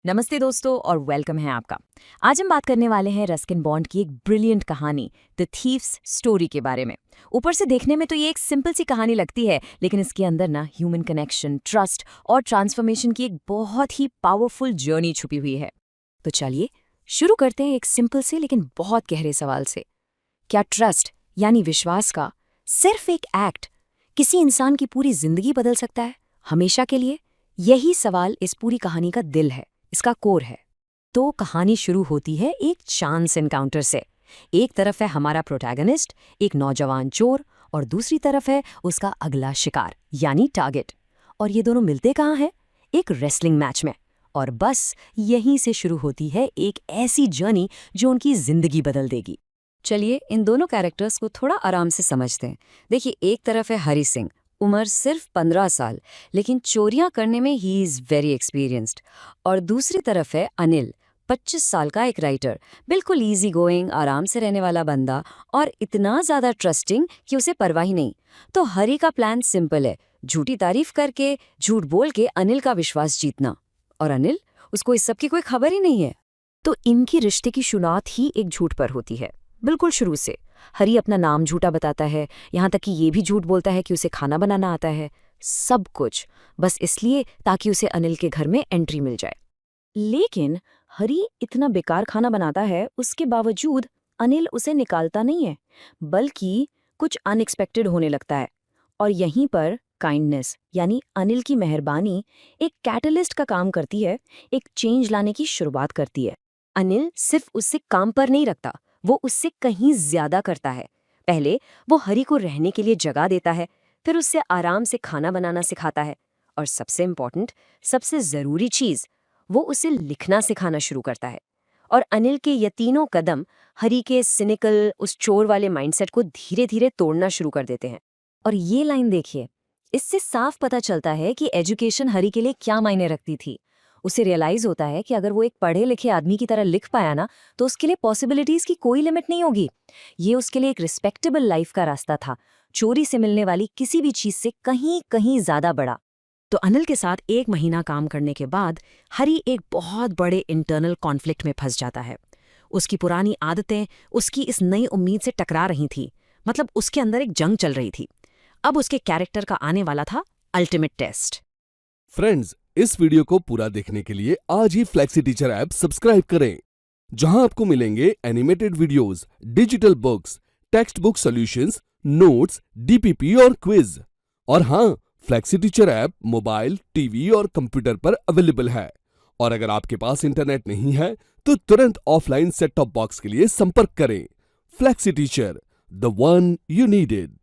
नमस्ते दोस्तों और वेलकम है आपका। आज हम बात करने वाले हैं रस्किन बॉन्ड की एक ब्रिलियंट कहानी द थीफ्स स्टोरी के बारे में। ऊपर से देखने में तो ये एक सिंपल सी कहानी लगती है, लेकिन इसके अंदर ना ह्यूमन कनेक्शन, ट्रस्ट और ट्रांसफॉर्मेशन की एक बहुत ही पावरफुल जर्नी छुपी हुई है। तो चलिए शुरू करते हैं एक सिंपल से लेकिन बहुत गहरे सवाल से। क्या ट्रस्ट यानी विश्वास का सिर्फ एक एक्ट किसी इंसान की पूरी जिंदगी बदल सकता है, हमेशा के लिए? यही सवाल इस पूरी कहानी का दिल है, इसका कोर है। तो कहानी शुरू होती है एक चांस एनकाउंटर से। एक तरफ है हमारा प्रोटैगनिस्ट, एक नौजवान चोर, और दूसरी तरफ है उसका अगला शिकार यानी टारगेट। और ये दोनों मिलते कहाँ हैं? एक रेसलिंग मैच में। और बस यहीं से शुरू होती है एक ऐसी जर्नी जो उनकी जिंदगी बदल देगी। चलिए इन दोनों कैरेक्टर्स को थोड़ा आराम से समझते हैं। देखिए, एक तरफ है हरी सिंह, उम्र सिर्फ 15 साल, लेकिन चोरियां करने में ही इज वेरी एक्सपीरियंस्ड। और दूसरी तरफ है अनिल, 25 साल का एक राइटर, बिल्कुल इजी गोइंग, आराम से रहने वाला बंदा, और इतना ज्यादा ट्रस्टिंग कि उसे परवाह ही नहीं। तो हरी का प्लान सिंपल है, झूठी तारीफ करके, झूठ बोल के अनिल का विश्वास जीतना। और अनिल, उसको इस सब की कोई खबर ही नहीं है। तो इनकी रिश्ते की शुरुआत ही एक झूठ पर होती है, बिल्कुल शुरू से। हरी अपना नाम झूठा बताता है, यहाँ तक कि ये भी झूठ बोलता है कि उसे खाना बनाना आता है। सब कुछ बस इसलिए ताकि उसे अनिल के घर में एंट्री मिल जाए। लेकिन हरी इतना बेकार खाना बनाता है, उसके बावजूद अनिल उसे निकालता नहीं है, बल्कि कुछ अनएक्सपेक्टेड होने लगता है। और यहीं पर काइंडनेस यानी अनिल की मेहरबानी एक कैटलिस्ट का काम करती है, एक चेंज लाने की शुरुआत करती है। अनिल सिर्फ उससे काम पर नहीं रखता, वो उससे कहीं ज्यादा करता है। पहले वो हरी को रहने के लिए जगह देता है, फिर उससे आराम से खाना बनाना सिखाता है, और सबसे इम्पोर्टेंट, सबसे जरूरी चीज, वो उसे लिखना सिखाना शुरू करता है। और अनिल के ये तीनों कदम हरी के सिनिकल, उस चोर वाले माइंडसेट को धीरे धीरे तोड़ना शुरू कर देते हैं। और ये लाइन देखिए, इससे साफ पता चलता है कि एजुकेशन हरी के लिए क्या मायने रखती थी। उसे रियलाइज होता है कि अगर वो एक पढ़े लिखे आदमी की तरह लिख पाया ना, तो उसके लिए पॉसिबिलिटीज की कोई लिमिट नहीं होगी। ये उसके लिए एक रिस्पेक्टेबल लाइफ का रास्ता था, चोरी से मिलने वाली किसी भी चीज से कहीं कहीं ज्यादा बड़ा। तो अनिल के साथ 1 महीना काम करने के बाद हरी एक बहुत बड़े इंटरनल कॉन्फ्लिक्ट में फंस जाता है। उसकी पुरानी आदतें उसकी इस नई उम्मीद से टकरा रही थी, मतलब उसके अंदर एक जंग चल रही थी। अब उसके कैरेक्टर का आने वाला था अल्टीमेट टेस्ट। फ्रेंड्स, इस वीडियो को पूरा देखने के लिए आज ही फ्लेक्सी टीचर ऐप सब्सक्राइब करें, जहां आपको मिलेंगे animated videos, digital books, text book solutions, notes, DPP और क्विज। और हाँ, flexi teacher app mobile, TV और कंप्यूटर पर अवेलेबल है। और अगर आपके पास इंटरनेट नहीं है तो तुरंत ऑफलाइन सेट टॉप बॉक्स के लिए संपर्क करें। Flexi teacher, the one you needed.